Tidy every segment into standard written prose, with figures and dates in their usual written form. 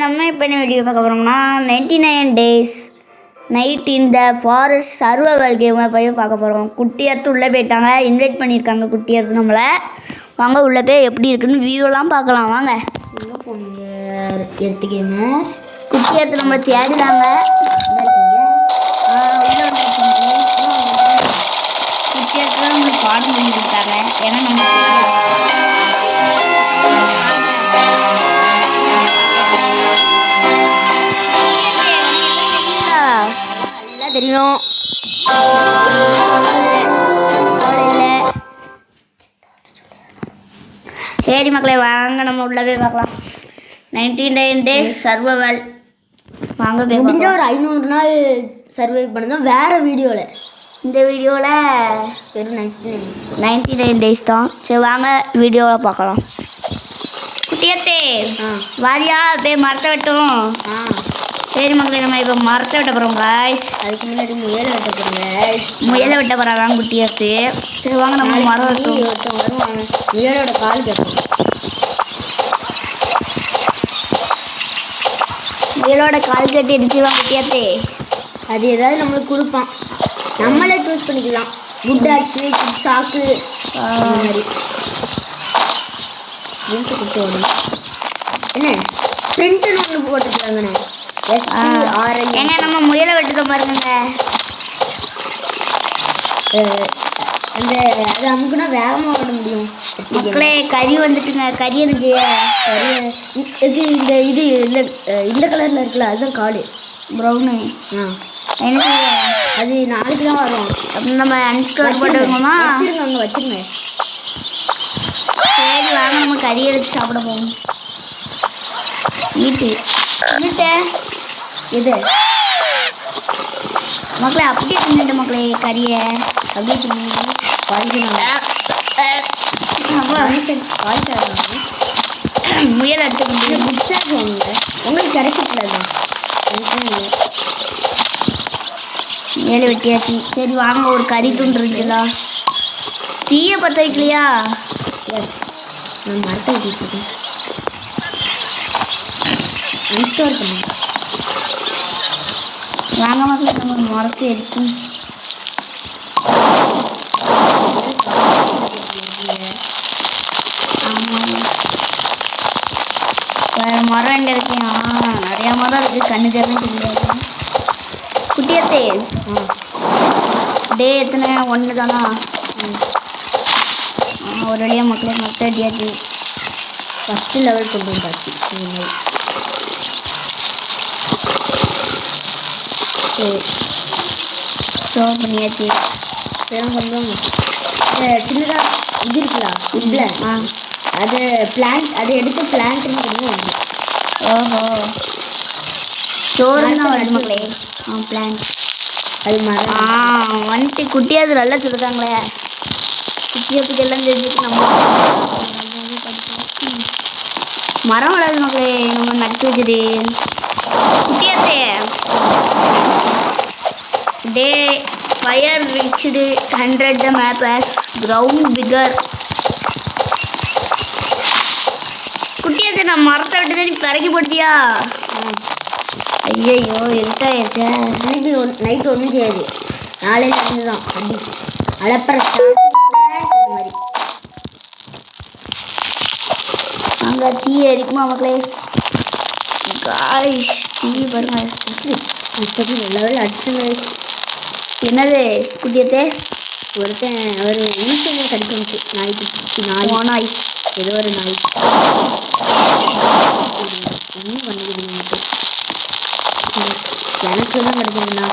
நம்ம இப்போ என்ன வீடியோ பார்க்க போகிறோம்னா 99 டேஸ் நைட் இந்த ஃபாரஸ்ட் சர்வைவல் கேமை போய் பார்க்க போகிறோம். குட்டி எடுத்து உள்ளே போயிட்டாங்க, இன்வைட் பண்ணியிருக்காங்க குட்டி எடுத்து நம்மளை. வாங்க உள்ளே போய் எப்படி இருக்குன்னு வியூலாம் பார்க்கலாம். வாங்க உள்ளே போனீங்க. எடுத்து கேமு குட்டி எடுத்து நம்மளை தேடினாங்க. உள்ளே வந்துருக்கீங்க. குட்டி எடுத்து தான் நம்மளுக்கு பாடம் பண்ணி கொடுத்தாங்க. ஏன்னா நம்ம தெரியும். சரி மக்களே, வாங்க நம்ம உள்ள போய் பார்க்கலாம். 99 டேஸ் சர்வைவல். வாங்க போய் முடிஞ்ச ஒரு 500 நாள் சர்வை பண்ணதும் வேறு வீடியோவில். இந்த வீடியோவில் வெறும் 99 டேஸ் தான். சரி வாங்க வீடியோவில் பார்க்கலாம். குட்டியத்தே வாரியா போய் மரத்தை வெட்டும். சரி மக்களே, நம்ம இப்போ மரத்தை வெட்ட போகிறோம் காய்ஸ். அதுக்கு முன்னாடி முயலை வெட்ட போகிறோங்க. முயலை வெட்ட போகிறாங்க குட்டி எடுத்து. சரி வாங்க நம்ம மரம் வருவாங்க. முயலோட கால் கேட்போம். முயலோட கால் கட்டி எடுத்துவாங்க குட்டி எடுத்து. அது ஏதாவது நம்மளுக்கு கொடுப்பான், நம்மளே சூஸ் பண்ணிக்கலாம். குட் ஆக்ஸு, குட் சாக்கு மாதிரி கொடுத்து ஓடும். என்ன பிரிண்ட்டுன்னு ஒன்று போட்டுருக்காங்கண்ணே. ஏங்க நம்ம முயலை வெட்டுறோம் பாருங்க. அந்த அது அமுக்குனா வேகமாக ஓட முடியும் மக்களே. கறி வந்துட்டுங்க. கறி இருந்துச்சு. கறி இது இந்த இது இந்த கலரில் இருக்குல்ல, அதுதான் காடு ப்ரௌனு. என்ன அது நாளைக்கு தான் வரும். அப்படி நம்ம அன்ஸ்டோர் போட்டுருக்கோமா? வச்சுருங்க, அங்கே வச்சுருங்க. சரி வாங்க நம்ம கறி எடுத்து சாப்பிட போவோம். ஈட்டு இது மக்களே அப்படியே தின்னுட்டு மக்களே கறியை அப்படியே தின்னு முயல் எடுத்து மிக்சாக உங்களுக்கு கிடைச்சிக்கல. முயலை வெட்டியாச்சு. சரி வாங்க ஒரு கறி துண்டு இருந்துச்சுலா. தீயை பற்ற வைக்கலையா? எஸ், நான் மரத்தை வெட்டிட்டுருக்கேன். அன்ஸ்டோர் பண்ணுங்க. வாங்க மக்கள் நம்ம மரத்தை எடுத்து மரம் எங்கே இருக்கு? நிறையா மரம் இருக்குது. கண்ணு தெரிஞ்சு தெரியாது. குட்டியத்தே டே எத்தனை 1 தானா? ஒரு வழியாக மக்களே மரத்தை அடியாச்சு. ஃபஸ்ட்டு லெவல் கொண்டு வந்தாச்சு. ஸ்டோர் பண்ணியாச்சு. கொஞ்சம் சின்னதாக இது இருக்குல்ல உட்டில், அது பிளான்ட், அதை எடுத்து பிளான்ட்னு கொடுங்க. ஓஹோ, ஸ்டோர்னா வருது மக்களே. பிளான்ட் அது மரம் வந்துட்டு குட்டியாது நல்லா சொல்லுறாங்களே. குட்டியத்துக்கு எல்லாம் தெரிஞ்சுட்டு நம்ம மரம் வளருது மக்களே. நம்ம நட்டு வச்சது குட்டியாத்தே. The fire reached 100. the map has grown bigger. குட்டியாத்தே நான் மரத்தை விட்டு தான் நீ பிறக்கி போட்டியா? ஐயோ இருட்டாயிருச்சா. இன்னைக்கு நைட்டு ஒன்றும் செய்யாது. நாளையில இருந்து தான் அப்படி அலப்பற மாதிரி. அங்கே தீ எரிக்குமா மக்களே? காய்ஸ் தீ பாருங்க. இப்போது லெவலில் அடிச்சுங்க. என்னது குட்டியத்தே? ஒருத்தன் ஒரு ஈஸியாக கிடைக்கும் நாய்க்கு. நாய் ஏதோ ஒரு நாய் என்ன பண்ணிக்கிது. எனக்கு தான் கிடைச்சிருந்தா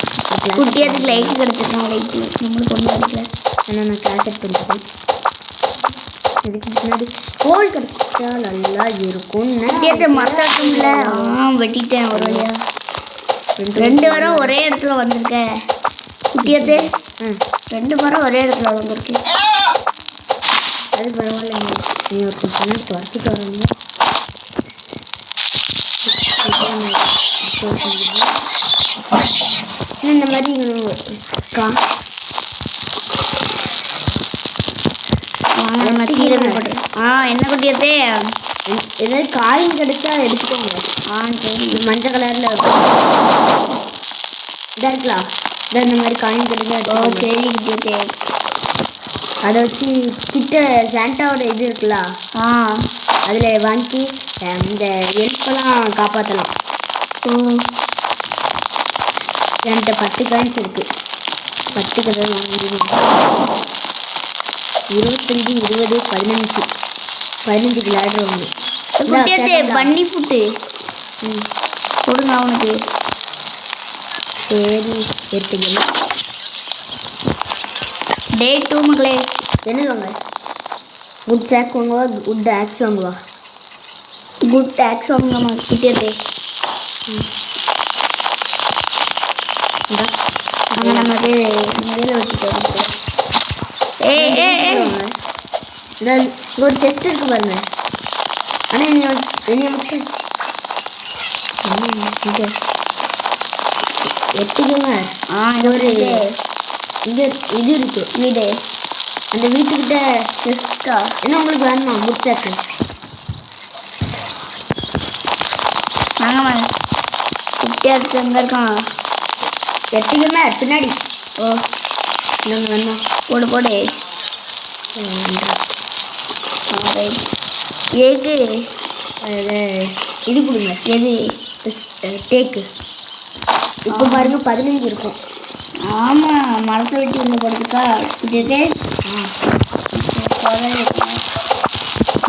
குட்டியத்துக்கு லைட்டு கிடச்சிருக்கான். லைட்டு நம்மளுக்கு ஒன்றும் கிடைக்கல. ஆனால் நான் கேசட் பண்ணிட்டேன். இதுக்கு முன்னாடி கோல் கிடைச்சா நல்லா இருக்கும். குட்டியத்தை மறக்கல. வெட்டிட்டேன் ஒரு வழியா. 2 வாரம் ஒரே இடத்துல வந்திருக்கேன் குட்டியத்தே. 2 வாரம் ஒரே இடத்துல வந்திருக்கேன். அது பரவாயில்லைங்க. நீ ஒருத்தர் சொன்ன துரத்திட்டு வரீங்க. இந்த மாதிரி என்ன குட்டியத்தே? ஏதாவது காயின் கிடைச்சா எடுத்துக்கோங்க. சரி. மஞ்சள் கலரில் இதாக இருக்கலாம். இதான் இந்த மாதிரி காயின் கிடைச்சா சரி. அதை வச்சு கிட்ட சாண்டாவோட இது இருக்குல்ல அதில் வாங்கி இந்த எல்ஃபெல்லாம் காப்பாற்றலாம். என்கிட்ட 10 காயின்ஸ் இருக்குது. 10 கதை வாங்கிடுவோம். 25 20 15 விளையாடுறவங்க பண்ணி புட்டு கொடுங்க அவனுக்கு. சரி எடுத்துக்கலாம். டே 2 மக்களே என்னது வாங்க? குட் சாக் வாங்குவா, குட் ஆக்ஸ் வாங்குவா? குட் ஆக்ஸ் வாங்குங்கம்மா கிட்டே. அங்கே நமக்கு நிறைய வச்சுட்டு இந்த ஒரு செஸ்ட் இருக்கு பாருங்க. ஆனால் என்னைய மட்டும் எடுத்துக்கோங்க. ஒரு இங்கே இது இருக்கு வீடு. அந்த வீட்டுக்கிட்ட செஸ்டா என்ன உங்களுக்கு வேணுமா? குட் சாக்கு வாங்க. குட்டியாக எடுத்து எங்கே இருக்கான்? எடுத்துக்கோங்க பின்னாடி. நாங்கள் வேணுமா? போடு ஏக்கு இது கொடுங்க. எது? டேக்கு. இப்போ பாருங்க 15 இருக்கும். ஆமாம் மரத்தை வெட்டி ஒன்று போடுறதுக்கா இதே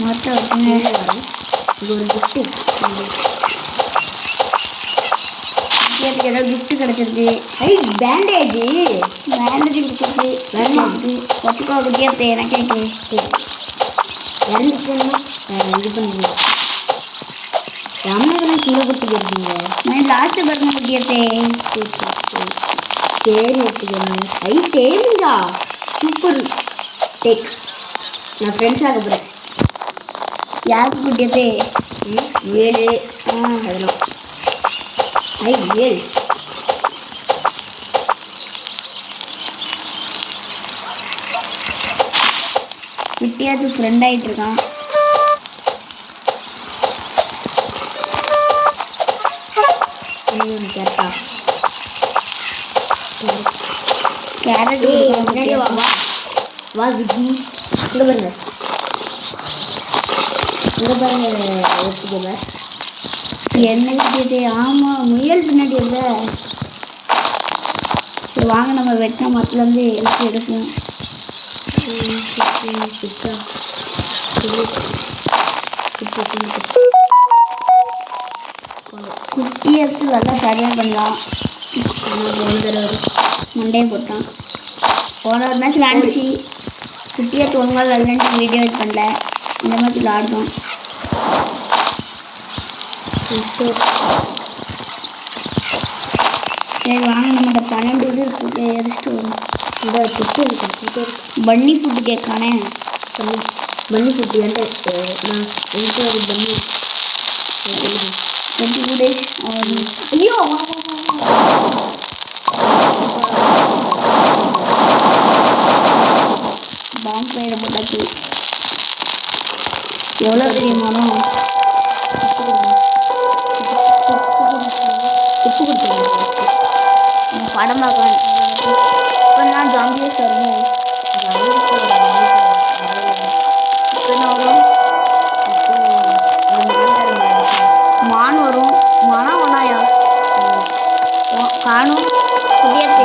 மரத்தை வெட்டுங்க. இது ஒரு கிஃப்ட்டு. ஏதோ கிஃப்ட்டு கிடச்சிருக்கு. பேண்டேஜ் கிடச்சிருக்கு. வச்சுக்கோ கேட்டு எனக்கு இறந்துச்சுன்னா இது பண்ணுங்க. அம்மாக்கெல்லாம் கீழே கொடுத்து போயிருக்கீங்க. நான் லாஸ்ட்டு பாருங்க கேட்டே. சரி எடுத்துக்கோங்க. டேமிங்கா சூப்பர் டேக். நான் ஃப்ரெண்ட்ஸ் ஆக போகிறேன். யாருக்கு குட்டியத்தே? 7 அதெல்லாம் 7. குட்டியாச்சு ஃப்ரெண்ட் ஆகிட்டு இருக்கான். கேரட்டா கேரட் முன்னாடியே வா ஜிக்கி. இங்கே பாருங்க எடுத்துக்கோங்க. என்ன கேட்டே? ஆமாம் முயல் பின்னாடி இல்லை. சரி வாங்க நம்ம வெட்டின மரத்துலேருந்து எடுக்கணும். குட்டி எடுத்து நல்லா சரியாக பண்ணலாம். மண்டையை போட்டான். போன ஒரு மேட்ச் விளாண்டுச்சு. குட்டியை தோணுங்க விளாண்டு வீடியோ இது பண்ணல. இந்த மாதிரி விளாடுதோம். சரி வாங்க நம்ம 12 இது இருக்கு எரிச்சிட்டு வரும். இந்த ஃபுட்டு இருக்கு. பன்னி ஃபுட்டு கேட்கானே. பன்னி ஃபுட்டு என்கிட்ட நான் என்கிட்ட ஒரு பன்னி எப்படி கூட. ஐயோ பாம்பு பயிரை போட்டாச்சு. எவ்வளோ தெரியுமானோ உப்பு கொடுத்துருங்க. படம் பார்க்க இப்போ தான் ஜாம்பியஸ் வரும். மான் வரும். மனம் ஒன்றாயா காணும். குடியேற்று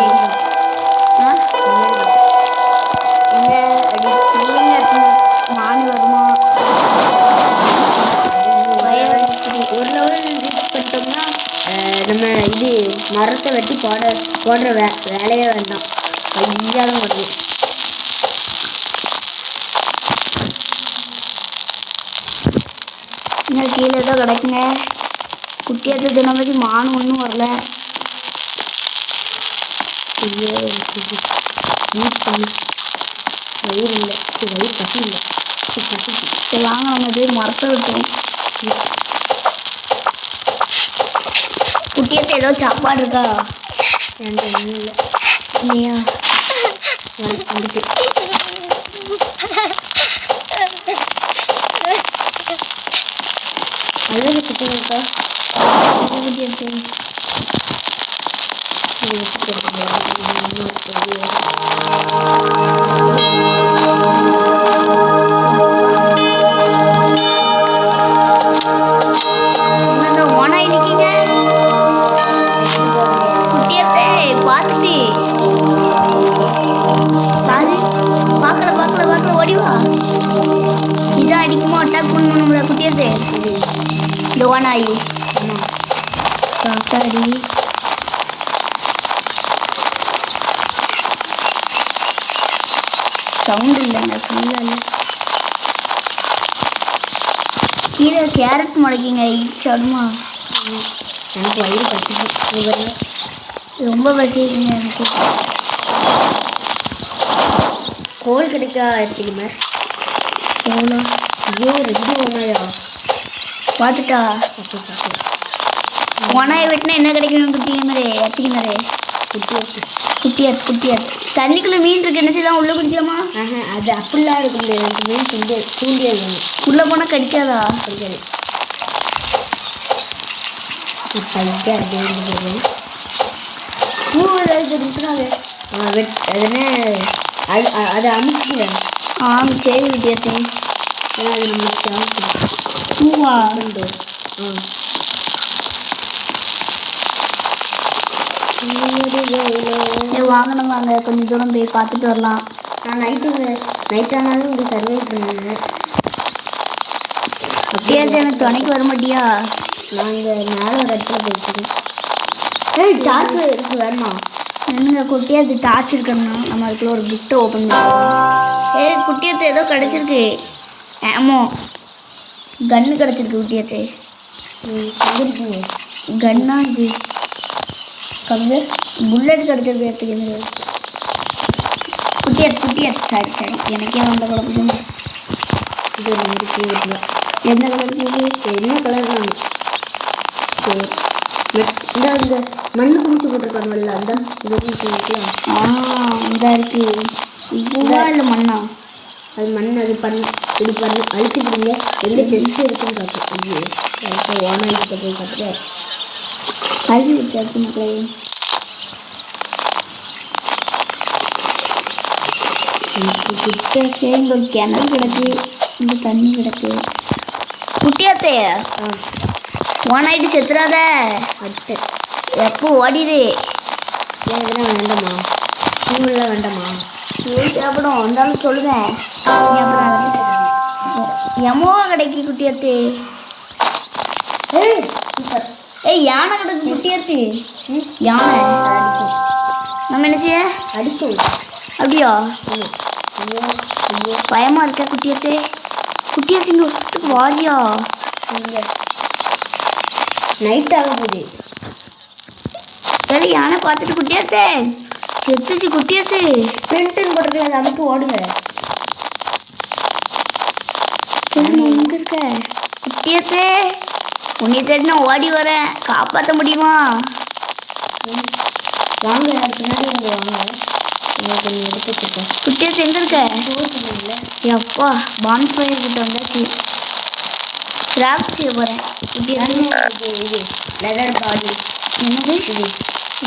எங்கே அப்படி திடீர்னு இருக்குங்க. மான் வருமா? ஒரு லெவல் ரீச் பண்ணிட்டோம்னா நம்ம இது மரத்தை வெட்டி போடுற வேலையே வேண்டாம். கையாக தான் வருது. இன்னும் கீழே தான் கிடக்குங்க. குட்டியாத்த சொன்ன மாதிரி மான் ஒன்றும் வரல. வயிறு இல்லை. வயிறு பசி இல்லை. சரி வாங்க நம்ம இது மரத்தை விட்டுரும். குட்டியத்தை ஏதோ சாப்பாடு இருக்கா? ஒன்றும் இல்லை. இல்லையா? வந்துட்டு நல்லது கிட்டக்கா ஓனாய் நிக்கீங்க குட்டியத்தை பார்த்துட்டு பார்க்கல ஓடிவா இதான் அடிக்குமா அட்டாக் பண்ணணும்ல குட்டியத்தை இந்த ஓனாய் காக்காடி சவுண்ட் இல்லைங்க ஃபுல்லாக இல்லை கீழே கேரட் முளைக்கிங்க சடுமா எனக்கு வயிறு பசி ரொம்ப பசிக்குங்க எனக்கு கோல் கிடைக்கா எடுத்துக்குமே எவ்வளோ ஐயோ 2 ஓனாயா பார்த்துட்டா ஓனாயை வெட்டினா என்ன கிடைக்கும் குட்டிங்கரே எத்திக்கினரே குட்டியாத் தண்ணிக்குள்ளே மீன் இருக்கு என்ன செய்யலாம் உள்ளே குடிக்கலாமா அது அப்படிலாம் இருக்கு மீன் தூண்டியல் உள்ளே போனால் கடிக்காதா கடிக்காது பூ ஏதாவது இருந்துச்சுன்னா அதை அமுக்கிறேன் சரி விட்டியாத்தே அது நம்மளுக்கு பூவா வாங்கணும் வாங்க கொஞ்சம் தூரம் போய் பார்த்துட்டு வரலாம் நான் நைட்டானாலும் இங்கே சர்வே பண்ணுவேன் அப்படியே எனக்கு துணைக்கு வர மாட்டியா நான் இங்கே மேலே ஒரு இடத்துல போயிட்டு டார்ச் இருக்கு வேணுமா என்னங்க குட்டியாத்து டார்ச் இருக்கணும்னா நம்ம அதுக்குள்ள ஒரு கிஃப்ட்டை ஓப்பன் பண்ணுவோம் குட்டியாத்து ஏதோ கிடச்சிருக்கு ஆமோ கன்று கிடச்சிருக்கு குட்டியாத்து இருக்குங்க கன்னா இது கம்மி புல்லட் கிடச்சிருக்கு எடுத்துக்கிறது குட்டியாத் சரி எனக்கே வந்த குழப்பம் இது எந்த கலர் என்ன கலர் தான் சரி இந்த மண்ணு குமிச்சு போட்டிருக்காங்கல்ல அந்த இதா இருக்கு இதுவா இல்லை மண்ணா அது மண் அது இப்படி அழுத்தி பிடிங்க எந்த செஸ்ட் இருக்குன்னு பார்த்து ஓனாகிட்ட போய் பார்த்துட்டு அழுத்தி பிடிச்சாச்சு மக்களே கிட்ட சேர்ந்து ஒரு கிணறு கிடக்கு இந்த தண்ணி கிடக்கு குட்டியாத்தைய ஓனாயிட்டு செத்துறாத அடிச்சிட்டு எப்போ ஓடிடு ஏன் இதெல்லாம் வேண்டாமா பூவெல்லாம் வேண்டாமா சாப்பிடும் வந்தாலும் சொல்லுங்க எமோவா கிடைக்கு குட்டியாத்து யானை கிடக்கு குட்டியாத்து யானை நம்ம என்ன செய்ய அடிக்கும் அப்படியா பயமா இருக்க குட்டியாத்து இங்கே ஒருத்துக்கு வாரியா நைட் ஆக போகுது சரி யானை பார்த்துட்டு குட்டியாத்தே செத்துச்சு குட்டியாத்து பிரிண்ட்டுன்னு போட்டிருக்கல அது அதுக்கு ஓடுங்க நீ எங்க இருக்க குட்டியாத்தே உன்னை தேடி நான் ஓடி வரேன் காப்பாற்ற முடியுமா வாங்க பின்னாடி இங்கே வாங்க கொஞ்சம் எடுத்துருக்கேன் குட்டியாத்து எங்க இருக்க எப்பா பான் ஃபயர் கிட்ட வந்தாச்சு கிராஃப்ட் செய்ய போகிறேன் இது லெதர் பாடி என்னது இது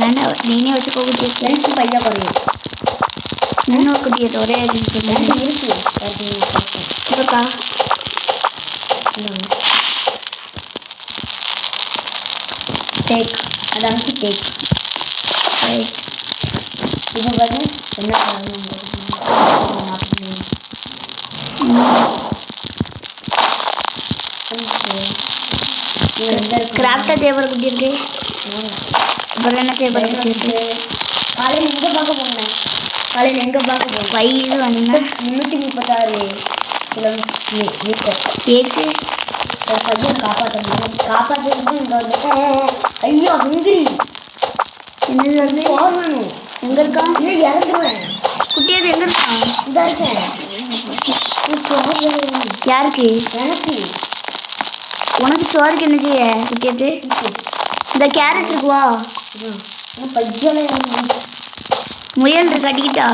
வேண்டாம் நீனே வச்சுக்கோ குட்டியை லென்த்து பையா குறையும் இன்னொரு குட்டியை ஒரே இருக்கு இப்போக்கா டேக் அதை அமைச்சு டேக் ரைட் இப்போ பாருங்க என்ன கிராஃப்டாக தேவை குட்டி இருக்கு அப்புறம் என்ன தேவை இருக்கு காலையில் எங்கே பார்க்க போனேன் வயது வந்தீங்க 336 கிலோமீட்டர் கேக்கு ஒரு பையன் காப்பாற்ற இங்கே வந்துட்டேன் ஐயோ ஹங்கிரி என்னது வந்து போகணும் எங்கே இருக்கான் இல்லை இறந்துருவேன் குட்டியாது எங்கே இருக்கான் இதாக இருக்கேன் யாருக்கு எனக்கு உனக்கு சோறுக்கு என்ன செய்ய குட்டியாத்து இந்த கேரட் இருக்குவா பையல முயல் இருக்கு கட்டிக்கிட்டா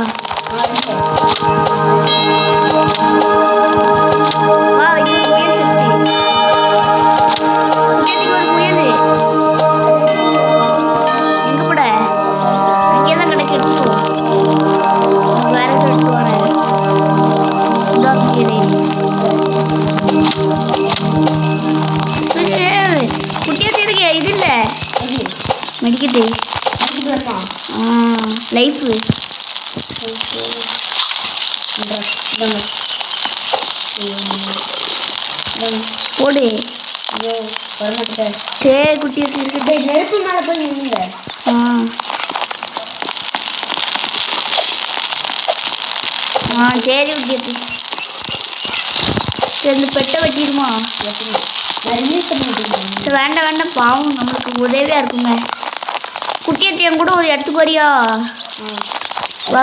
வா இங்கே முயல் செத்து எடுத்துட்டு லைஃபு போடு. சரி குட்டி எடுத்துக்கிட்டு நெருப்பு மேலே போய் நின்னுங்க. சரி குட்டி எடுத்து சரி இந்த பெட்டை வெட்டிடுமா? சரி வேண்டாம் வேண்டாம், பாவம் நம்மளுக்கு உதவியாக இருக்குங்க. குட்டியத்தை என் கூட ஒரு இடத்துக்கு வரியா? வா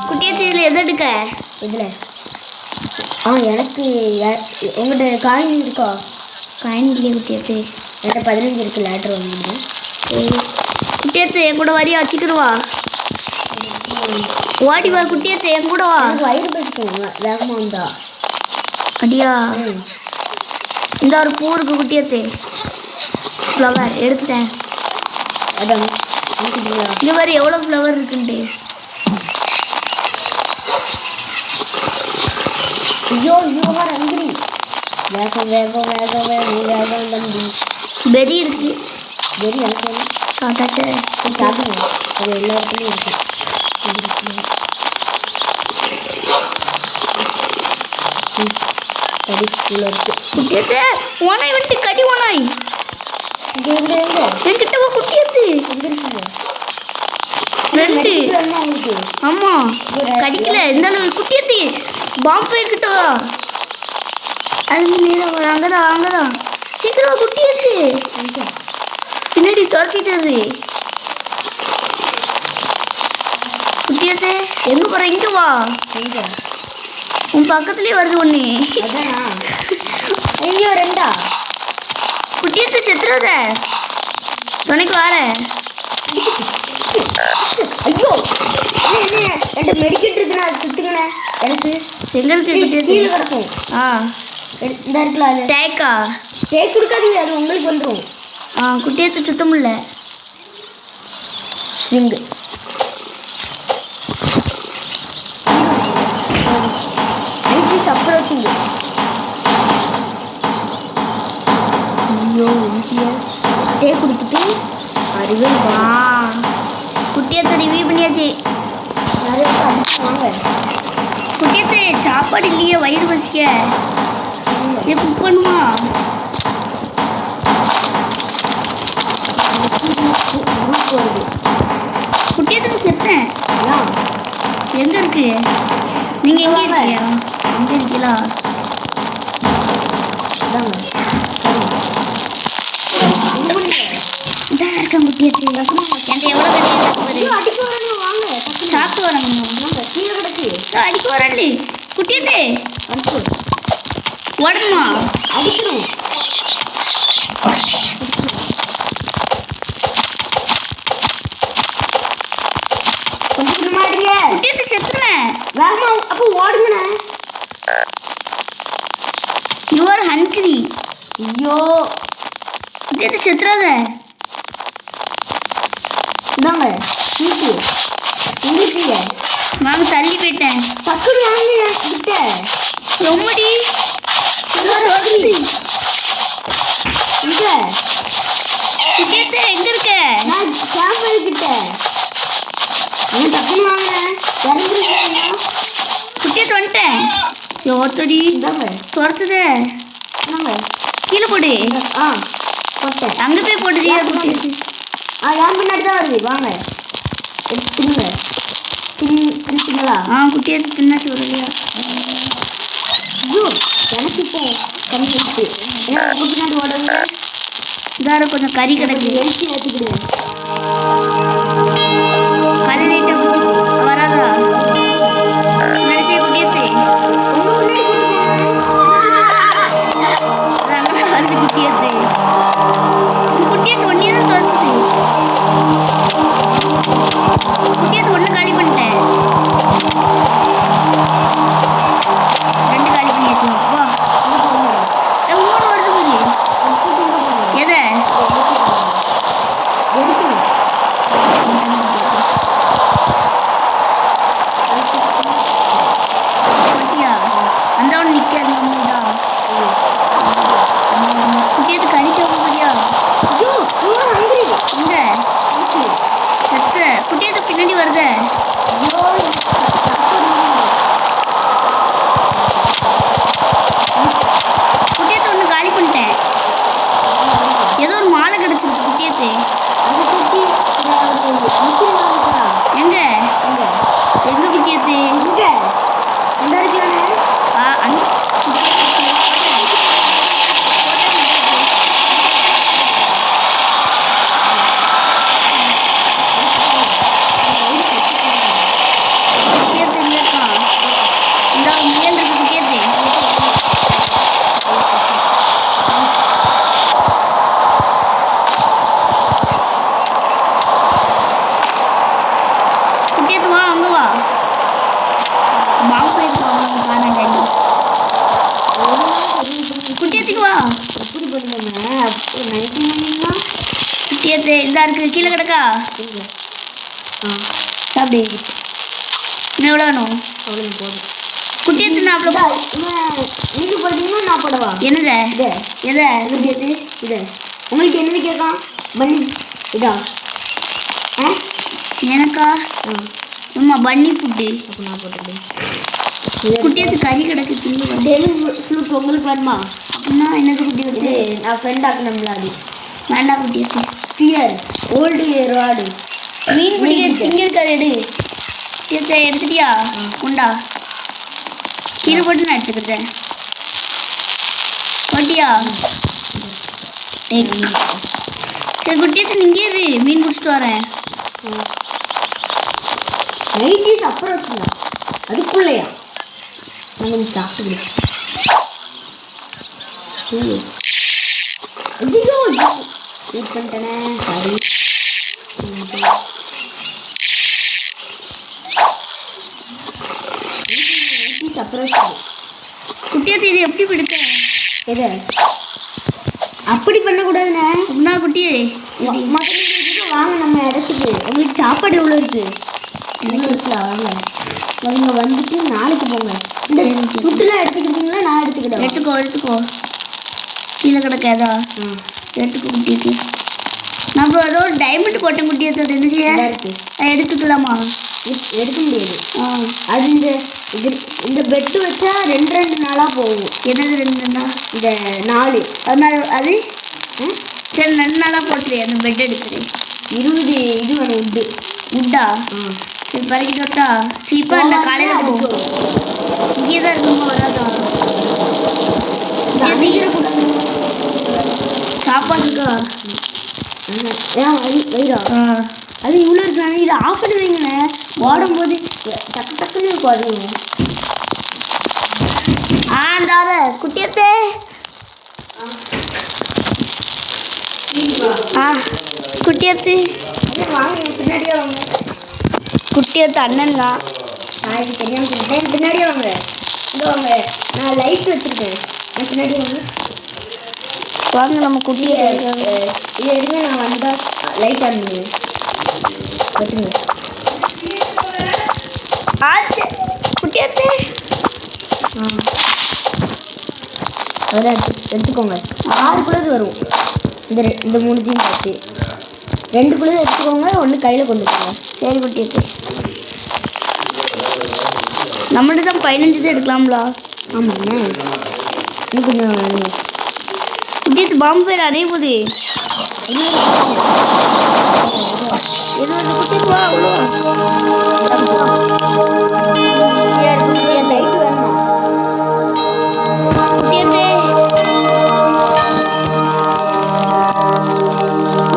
குட்டியத்தை இதில் எது எடுக்க? இதில் எனக்கு உங்கள்கிட்ட காயின் இருக்கா? காயின் இல்லையே குட்டியத்து. என்கிட்ட 15 இருக்குது. லேட்டர் வந்து சரி குட்டியத்து என் கூட வரியா? வச்சுக்கிடுவா. ஓடி வா குட்டியத்தை என் கூட வா. வயிறு பசிக்குங்க வேகமாக வந்தா. அடியா இந்த ஒரு பூ இருக்கு குட்டியத்து. ஃப்ளவர் எடுத்துட்டேன். அதான் இங்கே மாதிரி எவ்வளோ ஃப்ளவர் இருக்குன்ட்டு. ஐயோ யூஆர் ஹங்கிரி. வேகம் வேகம் வேகம் வேகம் வேகம் தம்பி. பெரி இருக்கு. பெரி எனக்கு சாப்பிட்டாச்சு. சாப்பிடுங்க, அது எல்லா இடத்துலையும் இருக்கு. கடி ஸ்கூலில் இருக்கு. குட்டியத்து ஓனாய் வந்துட்டு கடி ஓனாய். என்கிட்ட வா குட்டியத்து. ரெண்டு ஆமாம் கடிக்கல இருந்தாலும் குட்டியத்து பாம்பு கிட்ட வா. அது நேரம் அங்கதான் அங்கதான் சீக்கிரம் குட்டியத்து. பின்னாடி துரத்திட்டது. குட்டியத்து எங்கே போகிற? இங்கே வா. உன் பக்கத்துலேயே வருது ஒன்று. ஐயோ ரெண்டா. குட்டியத்து செத்துறாத, துணைக்கு வார. ஐயோ என்கிட்ட மெடிக்கெட் இருக்குண்ணா, அது சுத்துங்கண்ணே. எனக்கு எங்கே இருக்கு? கீழே கிடக்கும். இந்த இருக்குல்ல அது டேக்கா. டேக் கொடுக்காதீங்க, அது உங்களுக்கு வந்துடும். குட்டியத்து சுத்த முடியல. ஸ்விங்கு அப்புறம் வச்சுங்க. ஐயோ எம்ஜிய டே கொடுத்துட்டு அறிவே வா. குட்டியத்தை ரிவ்யூ பண்ணியாச்சு. நிறைய வாங்க. குட்டியத்தை சாப்பாடு இல்லையே, வயிறு பசிக்க. இதை குக் பண்ணுமா? குட்டியத்துக்கு செத்தேன். எங்கே இருக்கு? நீங்கள் எங்கே இருக்கீங்க? எங்கே இருக்கீங்களா? இதான் இருக்கேன் குட்டியத்து. என்கிட்ட எவ்வளோ கட்டி வாங்க சாப்பிட்டு வரேன். கீழே கிடக்கு அடிக்க வரண்டி. குட்டியத்து உடம்புமா அடிக்கணும். குட்டியத்தை செத்துருவேன். வேகமா அப்போ ஓடுங்கண்ணே. You are hungry. ஐயோ குட்டியத்தை செத்துறாத. இந்தாங்க வீட்டு உங்களுக்கு நான் தள்ளி போயிட்டேன். பக்கம் வாங்க கிட்ட ரொம்படி குட்டியத்தை எங்க இருக்க? நான் கேமரா கிட்ட டக்குன்னு வாங்கினேன். குட்டியத்தை வந்துட்டேன். யோத்தடி துரத்துதே. கீழே போடு. போட்டேன். அங்கே போய் போட்டுதியா குட்டியத்து? என் பின்னாடி தான் வருது. வாங்க எடுத்துங்க. தின்னுங்களா? குட்டியத்து தின்னாச்சு வரலையா? ஐயோ எனக்கு இப்போ கம்மி வச்சு பின்னாடி ஓடுங்க. இதார கொஞ்சம் கறி கிடக்கு. எழுச்சி ஏற்றிக்கிடுவேன். கல்லிட்ட வராதா? நினைச்சே குட்டியத்து அங்கே வருது. குட்டியத்து குட்டியத்து ஒன்னே தான் துரத்துது. குட்டியத்து ஒன்று காலி பண்ணிட்டேன். 2 காலி பண்ணியாச்சு. வா இன்னொன்று வருது போது. எதை வீட்டுக்கு வா. எப்படி பண்ணுங்க? அப்போ 99 குட்டியத்தை இதா இருக்கு, கீழே கிடக்கா. சாப்பிடு. இன்னும் எவ்வளோ வேணும்? அவ்வளோ போதும். குட்டியத்தை நான் அவ்வளோ நீங்கள் போட்டீங்கன்னா நான் போடவா? என்னது இது எதை? குட்டியத்து இது உங்களுக்கு என்னது கேட்கான்? பன்னி இதா? எனக்கா? ஆமாம், பன்னி ஃபுட்டு. அப்போ நான் போட்டுக்கிறேன். குட்டியத்து கறி கிடக்கு. டெய்லி ஃப்ளூட் உங்களுக்கு வேணுமா? அப்படின்னா என்னது குட்டியத்து? நான் ஃப்ரெண்ட் ஆக்கணும்ல அது. வேண்டாம் குட்டியத்து. ஸ்பியர் ஓல்டு ராடு மீன் பிடிக்க திங்கிருக்காரு. எடு குட்டியத்தை எடுத்துட்டியா? உண்டா கீழே போட்டு நான் எடுத்துக்கிட்டேன். போட்டியா? சரி குட்டியத்தை நீங்கள் இரு, மீன் பிடிச்சிட்டு வரேன். நைட்டீஸ் அப்புறம் வச்சுக்கலாம். அதுக்குள்ளையா நான் கொஞ்சம் சாப்பிட்டு ஐயோ வெயிட் பண்ணிட்டேனே. சாரி. நைட்டீஸ் அப்புறம் வச்சுக்கலாம். குட்டியத்தை இது எப்படி பிடிக்க? எது அப்படி பண்ணக்கூடாதுண்ணே. அப்படின்னா குட்டியே மற்ற வாங்க நம்ம இடத்துக்கு. உங்களுக்கு சாப்பாடு எவ்வளோ இருக்குது? எனக்கு இருக்கலாம். வாங்க அவங்க வந்துட்டு நாளைக்கு போங்க. இந்த ஃபுட்டுலாம் எடுத்துக்கிட்டீங்களா? நான் எடுத்துக்கிட்டேன். எடுத்துக்கோ. கீழே கிடக்காதா? எடுத்துக்கோ குட்டியத்து. நம்ம ஏதோ ஒரு டைமண்ட் போட்டேன் குட்டியத்தை. அது என்ன செய்ய இருக்கு? எடுத்துக்கலாமா? எடுக்க முடியாது. அது இந்த பெட்டு வச்சா 2 நாளாக போகும். என்னது 2 நாள்? இந்த 4 அதனால அது சரி 2 நாளாக போட்டுரு. அந்த பெட் எடுத்துரு. 20 இது வேணும். உண்டா? சரி பறக்கி தொட்டா சீப்பாக அந்த காலையில் போகும். இங்கே தான் இருக்குமா? வராதா? சாப்பாடு இருக்கா? வயிறா அது இவ்வளோ இருக்கானே. இதை ஆஃப் பண்ணி வைங்களே. ஓடும்போது டக்கு டக்குன்னு இருக்கும். அது தார குட்டியத்தே. குட்டியத்து வாங்க பின்னாடியே வாங்க. குட்டியத்து அண்ணன் தான். இது தெரியாமல் சொல்லிட்டேன். பின்னாடியே வாங்க. இங்கே வாங்க. நான் லைட் வச்சுருக்கேன். நான் பின்னாடியே வாங்க. வாங்க நம்ம குட்டியை இதை எடுங்க. நான் வந்தால் லைட் ஆடுங்க. வெட்டுங்க. குட்டியத்தே அதெல்லாம் எடுத்துக்கோங்க. 6 குழுது வரும். இந்த 3 பார்த்து 2 குழுது எடுத்துக்கோங்க. 1 கையில் கொண்டு போங்க. சரி குட்டியத்து. நம்மகிட்ட தான் 15 தான் எடுக்கலாம்ல? ஆமாண்ணே. இன்னும் கொஞ்சம் குட்டியத்து பாம்பு பேர் அடைய போகுது. எது வந்து குட்டியத்து வா. லைட்டு வேணுமா? குட்டியத்தே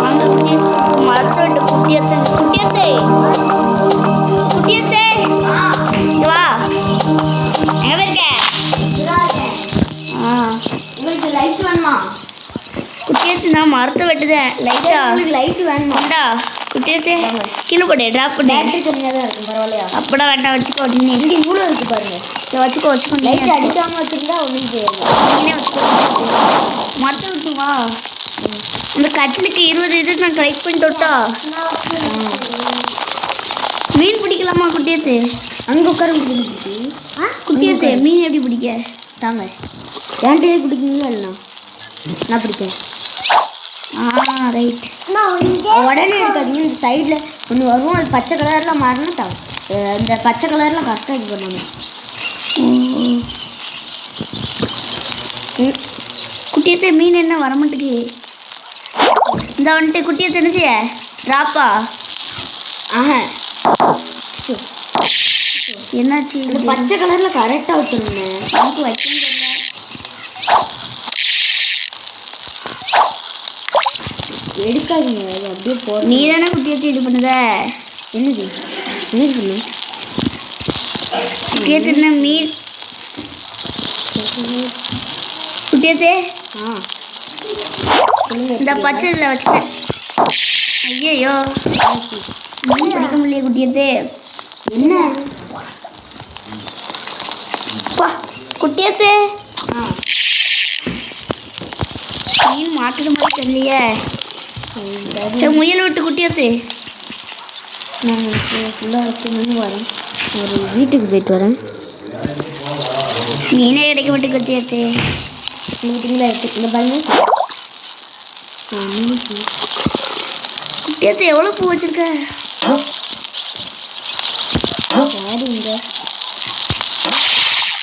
வாங்க குட்டியத்து. மரத்தை விட்டு குட்டியத்தை. குட்டியத்தே வா. எங்கே இருக்க? உங்களுக்கு லைட் வேணுமா? குட்டியத்து நான் மரத்தை வெட்டுதேன். லைட்டா லைட்டு வேணுமாண்டா? குட்டியத்து கீழே போடு. ட்ராப் பண்ணி பேட்டரி கம்மியாக தான் இருக்கும். பரவாயில்லையா? அப்படா வேண்டாம் வச்சுக்கோ. நீ இங்கே இவ்வளோ இருக்குது பாருங்க. வச்சுக்கோ. லைட் அடிக்காமல் வச்சுருந்தா ஒன்றும் செய்யாது. நீனே வச்சுக்கோ. மரத்தை விட்டு வா. அந்த கட்டிலுக்கு 20 இது நான் கலெக்ட் பண்ணி தொட்டா. மீன் பிடிக்கலாமா குட்டியத்து? அங்கே உட்கார முடிஞ்சிச்சு. குட்டியத்து மீன் எப்படி பிடிக்க? தாங்க ஏன்ட்டே பிடிக்குங்களா? இல்லைண்ணா நான் பிடிக்கேன். ரைட். உடனே இருக்காதீங்க. இந்த சைடில் ஒன்று வரும். அது பச்சை கலரில் மாறினா இந்த பச்சை கலரில் கரெக்டாக இது பண்ணுவாங்க. குட்டியத்தை மீன் என்ன வரமாட்டுக்கு? இந்த வந்துட்டு குட்டியை தெரிஞ்சிய ட்ராப்பா? என்னாச்சு? இந்த பச்சை கலரில் கரெக்டாக வச்சுருங்க. நமக்கு வைக்கணும் தெரியல. எடுக்காதீங்க. அது அப்படியே போ. நீ தானே குட்டியத்தை இது பண்ணுத? என்னது என்னது பண்ணு? குட்டியத்தை என்ன மீன்? குட்டியத்தே இந்த பச்சை இதில் வச்சுட்டேன். ஐயோ மீன் பிடிக்க முடியல குட்டியத்தே. என்ன குட்டியத்தே தெரியலையே. சரி முயல் விட்டு குட்டியாத்து. நான் ஃபுல்லாக வச்சுன்னு வரேன். ஒரு வீட்டுக்கு போயிட்டு வரேன். மீனே கிடைக்க மாட்டேன் குட்டியாத்து. மீட்டிங்கில் எடுத்துக்கிட்டு பாருங்க. குட்டியாத்து எவ்வளோ பூ வச்சிருக்க? சரிங்க.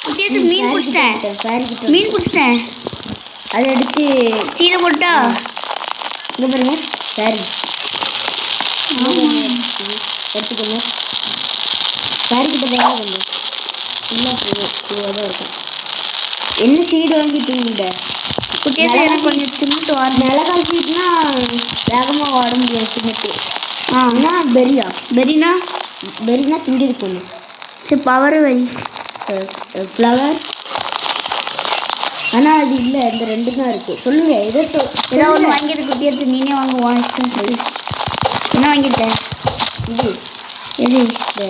குட்டியாத்து மீன் பிடிச்சிட்டேன். சாரிக்கிட்ட மீன் பிடிச்சிட்டேன். அதை எடுத்து கீழே போட்டா இங்கே பாருங்க. சாரி எடுத்துக்கோங்க. சாரிக்கிட்ட பாருங்க. கொஞ்சம் இல்லை பூவாக தான் இருக்கும். என்ன சீடு வாங்கிட்டீங்க? குட்டியாத்து எனக்கு கொஞ்சம் தின்னுட்டு வரேன். மிளகாய் சீட்னா வேகமாக ஓட முடியாது தின்னுட்டு. ஆனால் பெரினா பெரினா திங்கிறதுக்கு ஒன்று. சரி பவர் வெரி ஃப்ளவர். ஆனால் அது இல்லை. இந்த ரெண்டு தான் இருக்குது. சொல்லுங்கள் ஏதோ ஒன்று வாங்கியிருக்கு குட்டியாத்து. நீனே வாங்க வாங்கிட்டு. என்ன வாங்கிட்டேன்? இது எது? இந்த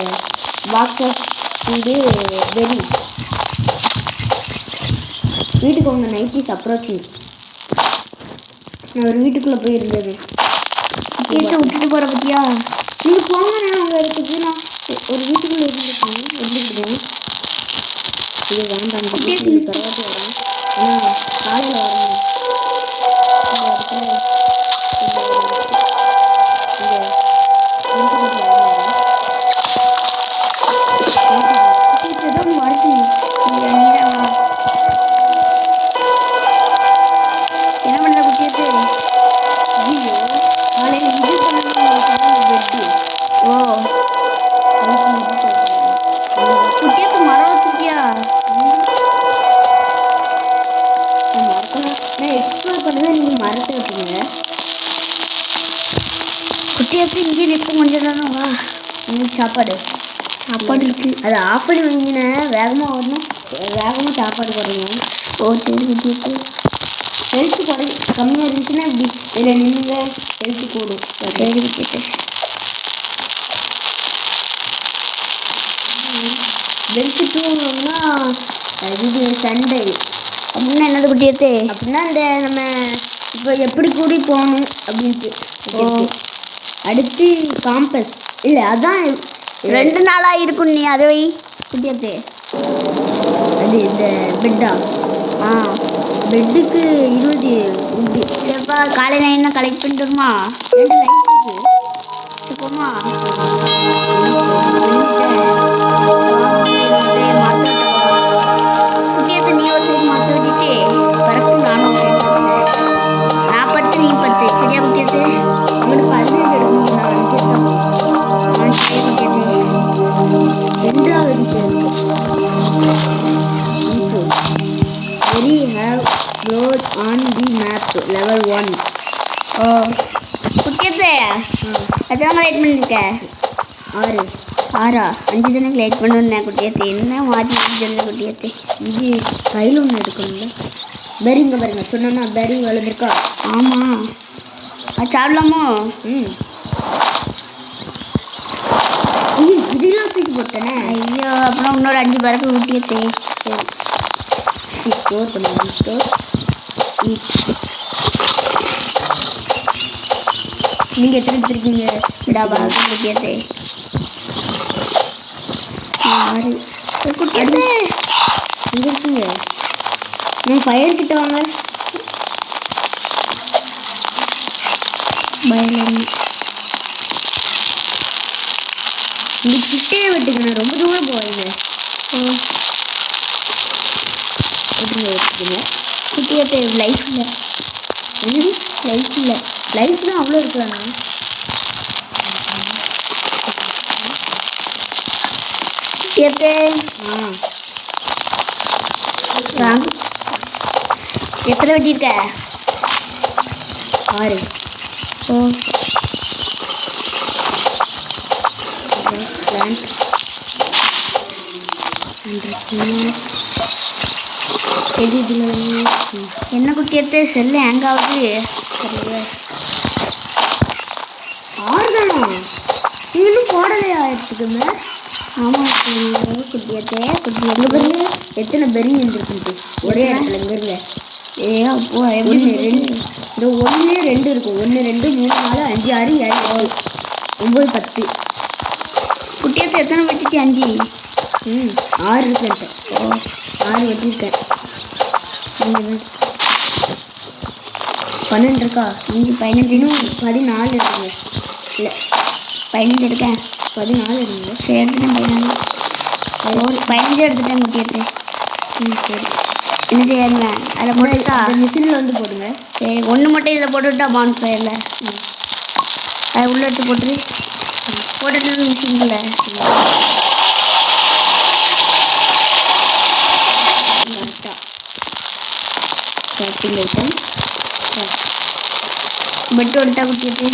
பாக்ஸ் ஆஃப் சீடு பெரி. வீட்டுக்கு உங்கள் நைட்டிஸ் அப்ரோச்சிங். நான் ஒரு வீட்டுக்குள்ளே போயிருந்தது. குட்டியாத்தை விட்டுட்டு போகிற பற்றியா? நீங்கள் போங்க. நான் உங்கள் இடத்துக்கு நான் ஒரு வீட்டுக்குள்ளே இருந்துக்கிறேன். இது வேண்டாம். பரவாயில்ல வரேன். ஆனால் காலையில் வரேன். இந்த இடத்துல என்ன பண்ணல குட்டியாத்து? காலையில் இது பண்ணணும். பெட்டு ஓ குட்டியாத்து மரம் வச்சிருக்கியா? நான் எக்ஸ்ப்ளோர் பண்ணதை நீங்கள் மறந்து வைப்பீங்க. குட்டியாத்து இங்கே நிற்கும் கொஞ்சம் தானே. வா உங்களுக்கு சாப்பாடு இருக்கு. அதை ஆஃப் பண்ணி வாங்கினேன். வேகமாக வரணும். வேகமாக சாப்பாடு போடுறீங்க. ஓ சரி குட்டியாத்து. ஹெல்த்து கம்மியாக இருந்துச்சுன்னா இப்படி இதில் நின்றுங்க. ஹெல்த்து கூடும். சரி குட்டியாத்து. பெல்ட்டு டூன்னா இது சண்டை. அப்படின்னா என்னது குட்டியாத்து? அப்படின்னா இந்த நம்ம இப்போ எப்படி கூடி போகணும் அப்படின்ட்டு. அடுத்து காம்பஸ். இல்லை அதான் 2 நாளாக இருக்கும். நீ அதை வை குட்டியாத்து. அது இந்த பெட்டா. பெட்டுக்கு 20 உண்டு. சரிப்பா காலையில் என்ன கலெக்ட் பண்ணிட்டு வருமா? 2 லைட் இருக்குது. போமா குட்டியாத்து. நீ ஒரு சைடு மாற்ற விட்டுட்டு பறக்கு. நானும் ஒரு சைடு மாற்றுறேன். 40 நீ 10. சரியா குட்டியாத்து? அவனுக்கு 15 எடுக்கணும். நான் 5 எடுத்தேன். சரி குட்டியாத்து. 2வது very have road on the map level 1. ஓ குட்டியாத்து எத்தனை லைட் பண்ணிருக்க? 6. 6 5 தானே லைட் பண்ணுவேன் குட்டியாத்து. என்ன மாற்றி சொல்லு குட்டியாத்து. இது கையில் ஒன்று எடுக்கணும்ல. பெரிங்க பாருங்க. சொன்னோன்னா பெரி வளர்ந்துருக்கா. ஆமாம் அது சாப்பிடலாமோ? இதெல்லாம் தூக்கி போட்டேனே. ஐயோ அப்புறம் இன்னொரு 5 பறக்க குட்டியாத்து. சரி ஸ்டோர் பண்ணுங்க. ஸ்டோர் நீங்கள் எத்தனை எடுத்துருக்கீங்க? இதா பறக்க குட்டியாத்து. 6 குட்டியாத்து. எங்கே இருக்குங்க? நான் ஃபயர் கிட்ட வாங்க. பயன் இந்த கிட்டே வெட்டுக்கணும். ரொம்ப தூரம் போவீங்க. எடுத்துக்கோங்க. குட்டியாத்து லைஃப் இல்லை. என்னது லைஃப் இல்லை? லைஃப் தான் அவ்வளோ இருக்கலாண்ணா. குட்டியாத்து வாங்க. எத்தனை வெட்டியிருக்க? 6. ஓ பிளான்ட் எது இதில் என்ன குட்டியாத்து செல்லு ஹேங் ஆகுது. சரியா? 6 தானா? இன்னும் போடலையா எடுத்துக்கோங்க. ஆமாம் குட்டியாத்து. எங்கே பாருங்க எத்தனை பெரி இருந்துருக்கு. ஒரே இடத்துல இங்கே இருங்க. ஏ அப்போ எப்படி 1 2 இந்த 1 2 இருக்கும் 1 2 3 4 5 6 7 8 9 10 குட்டியத்தை எத்தனை வெட்டிச்சு 5 6 இருக்கு 6 வெட்டியிருக்கேன் 12 இருக்கா 15 இன்னும் 14 இருக்குங்க இல்லை 15 இருக்கேன் 14 இருக்குங்க சரி எடுத்துட்டேன் 15 எடுத்துட்டேன் குட்டியத்தை சரி என்ன செய்யாருங்க அதில் போட்டுட்டா மிஷினில் வந்து போடுங்க சரி ஒன்று மட்டும் இதில் போட்டுவிட்டா பான் ஃபயரில் அதை உள்ளே எடுத்து போட்டுட்டு மிஷினில் ஸ்டார்டிங் ஐட்டம் பெட்டு வந்துட்டா குட்டிட்டு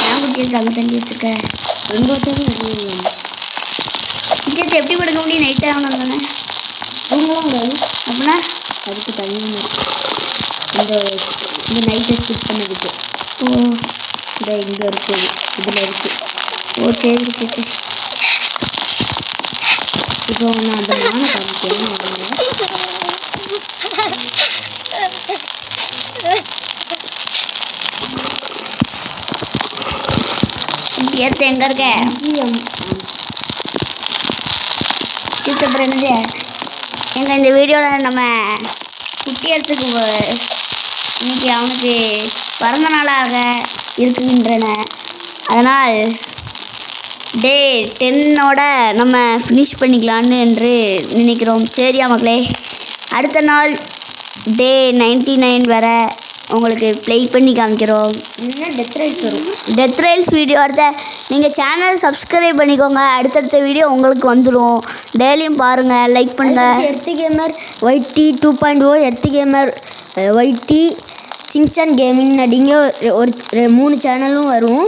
நான் குட்டிட்டு அங்கே தள்ளி வச்சுருக்கேன் எங்கே வச்சாலும் வெளியே குட்டியத்தை எப்படி படுக்க முடியும் நைட் ஆகணும் தானே அவங்களாம் கூடாது அப்படின்னா அதுக்கு தனியாக இந்த இந்த நைட்டை ஸ்கிப் பண்ணதுக்கு ஓ இந்த இங்கே இருக்குது இதில் இருக்குது ஓ சரி குட்டிட்டு இப்போ நான் அந்த நானை காமிக்கிறேன் குட்டியத்தை எங்கே இருக்க அப்புறம் என்னது எங்கள் இந்த வீடியோவில் நம்ம குட்டியத்துக்கு இன்னைக்கு அவனுக்கு பிறந்த நாளாக இருக்கின்றன அதனால் டே 10ஓட நம்ம ஃபினிஷ் பண்ணிக்கலான்னு என்று நினைக்கிறோம். சரியா மக்களே, அடுத்த நாள் டே 99 வர உங்களுக்கு ப்ளே பண்ணி காமிக்கிறோம். இல்லைன்னா டெத் ரைல்ஸ் வரும். டெத் ரைல்ஸ் வீடியோ அடுத்த நீங்கள் சேனல் சப்ஸ்கிரைப் பண்ணிக்கோங்க. அடுத்தடுத்த வீடியோ உங்களுக்கு வந்துடும். டெய்லியும் பாருங்கள், லைக் பண்ணுங்கள். Earthy Gamer YT 2.0 Earthy Gamer YT Shinchan gaming அப்படிங்க ஒரு 3 சேனலும் வரும்.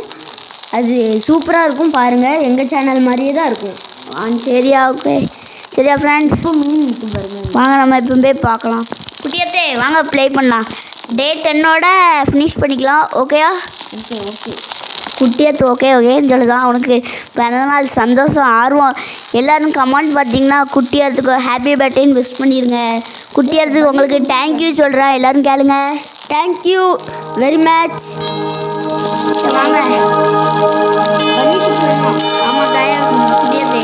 அது சூப்பராக இருக்கும், பாருங்கள். எங்கள் சேனல் மாதிரியே தான் இருக்கும். சரியா, ஓகே. சரியா ஃப்ரெண்ட்ஸ், இப்போ மீன் இருக்கும் பாருங்கள். வாங்க நம்ம இப்போ போய் பார்க்கலாம். குட்டியத்தே வாங்க ப்ளே பண்ணலாம். டே 10ஓட ஃபினிஷ் பண்ணிக்கலாம். ஓகேயா? Okay okay. குட்டியத்து ஓகே ஓகேன்னு சொல்லுதான். அவனுக்கு பிறந்தநாள் சந்தோஷம், ஆர்வம். எல்லோரும் கமெண்ட் பார்த்தீங்கன்னா குட்டியத்துக்கு ஹாப்பி பர்த்டேன்னு விஷ் பண்ணிடுங்க. குட்டியத்துக்கு உங்களுக்கு தேங்க்யூ சொல்கிறேன். எல்லோரும் கேளுங்க. Thank you very much. வாங்க ஆமாம் தாயா குட்டியத்தே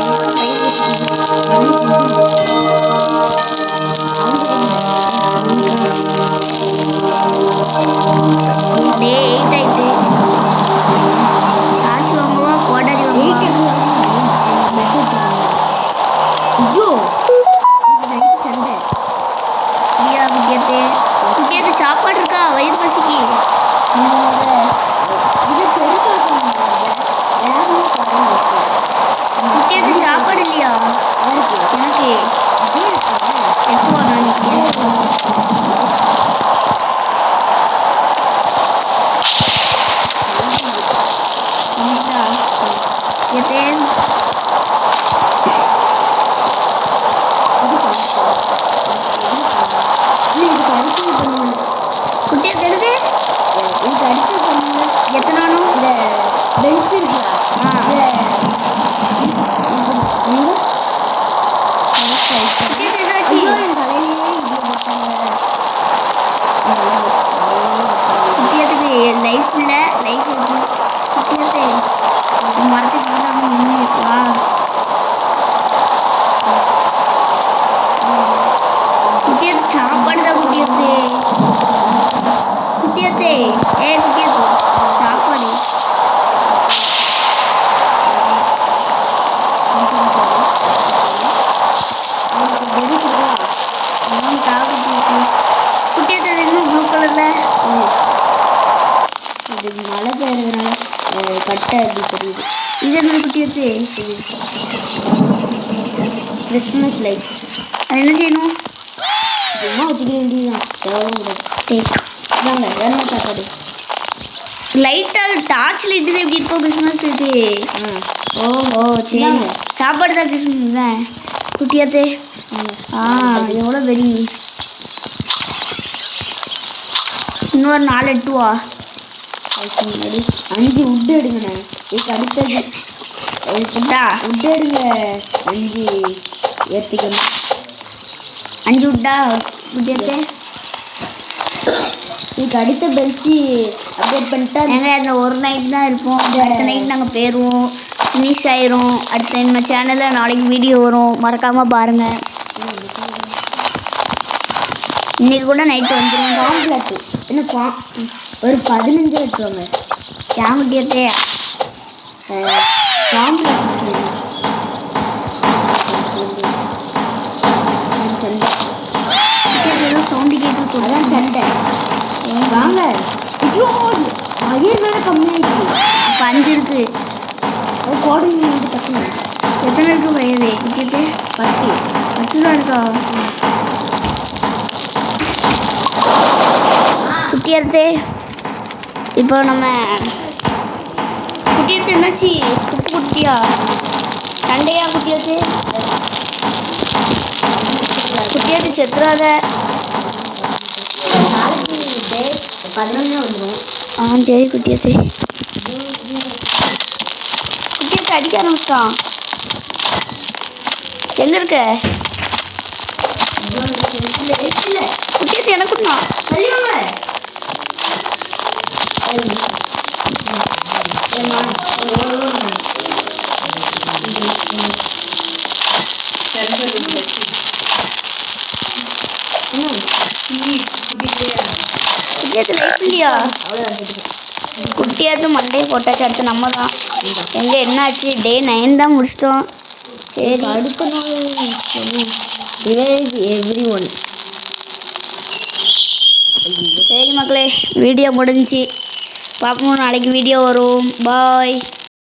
டே 8 ஆயிட்டு. காய்ச்சி வாங்குவா கோடாரி வாங்குவா. ஐயோ நைட்டு சண்டை. பிரியா குட்டியத்தே குட்டியத்து சாப்பாடு இருக்கா? வயிறு பசிக்கு. இது பெருசாக குட்டியத்து சாப்பாடு இல்லையா? எனக்கு எப்போ குட்டியத்து எடுத்து இதுக்கு அடுத்து பண்ணுங்க. எத்தனானும் இந்த பெஞ்ச் இருக்குல்ல, குட்டியத்து ஏதாச்சு ஐயோ என் தலையிலேயே இது போட்டாங்க. குட்டியத்துக்கு லைஃப் இல்லை, லைஃப் இருக்கு. குட்டியத்து மரத்துக்கு நின்று இருக்கா? குட்டியத்து சாப்பாடு தான். குட்டியத்து குட்டியத்து குட்டியத்து சாப்பாடு. குட்டியத்து இன்னும் ப்ளூ கலரில் இது மழை பெய்யறதுனால கட்டை அப்படி தெரியுது. இது என்ன குட்டியத்து? Christmas lights. அது என்ன செய்யணும்? சும்மா வச்சுக்க வேண்டியதுதான், தேவையும் கூடாது. டேக் இதாங்க வேற சாப்பாடு. லைட்டாக டார்ச் லைட்டு தான் எப்படி இருக்கோ கிறிஸ்மஸ் இது. ஓஹோ சரி, சாப்பாடு தான் கிறிஸ்மஸ் தான். குட்டியாத்தே எவ்வளோ பெரிய. இன்னொரு 4 எட்டுவா. 5 உட்டு எடுங்கண்ணே. இதுக்கு அடுத்தது உட்டா உட்டு எடுங்க. 5 ஏற்றிக்கணும். 5 விட்டா குட்டியாத்தே இதுக்கு அடுத்த பெல்ச்சி அப்டேட் பண்ணிட்டா நாங்கள் அந்த ஒரு நைட் தான் இருப்போம். அடுத்த நைட் நாங்கள் போயிடுவோம், ஃபினிஷ் ஆயிரும். அடுத்த நம்ம சேனலில் நாளைக்கு வீடியோ வரும், மறக்காமல் பாருங்கள். இன்றைக்கி கூட நைட்டு வந்துடும். காம்ப்ளெட்டு என்ன ஒரு 15 எடுத்துவாங்க. ஏன் குட்டியாத்தே காம்ப்ளெட் சண்டை ஏதோ சவுண்டு கேட்குது. அதான் சண்டை. வாங்க. ஐயோ ஃபயர் வேறு கம்மியாயிடுச்சு. இப்போ 5 இருக்குது. அது கோடிங் வந்து டக்குனு எத்தனை இருக்குது வயது குட்டியாத்தே? 10 தான் இருக்கா குட்டியாத்தே? இப்போ நம்ம குட்டியாத்தே என்னாச்சு? துப்பு குட்டியா சண்டையா குட்டியாத்தே? குட்டியாத்தே செத்துறாத. நாளைக்கு டே 11 வந்துடும். சரி குட்டியாத்தே. குட்டியாத்தே அடிக்க ஆரம்பிச்சிட்டான். எங்கே இருக்க குட்டியாத்தே? எனக்கு தான் குட்டியாத்து லைஃப் இல்லையா? குட்டியாத்து மண்டையை போட்டாச்சு. அடுத்து நம்ம தான். எங்கே என்னாச்சு? டே 9 தான் முடிச்சிட்டோம். சரி அடுத்த நாள் ரிவைவ் எவ்ரி ஒன். சரி மக்களே, வீடியோ முடிஞ்சிச்சு. பார்ப்போம், நாளைக்கு வீடியோ வரும். பாய்.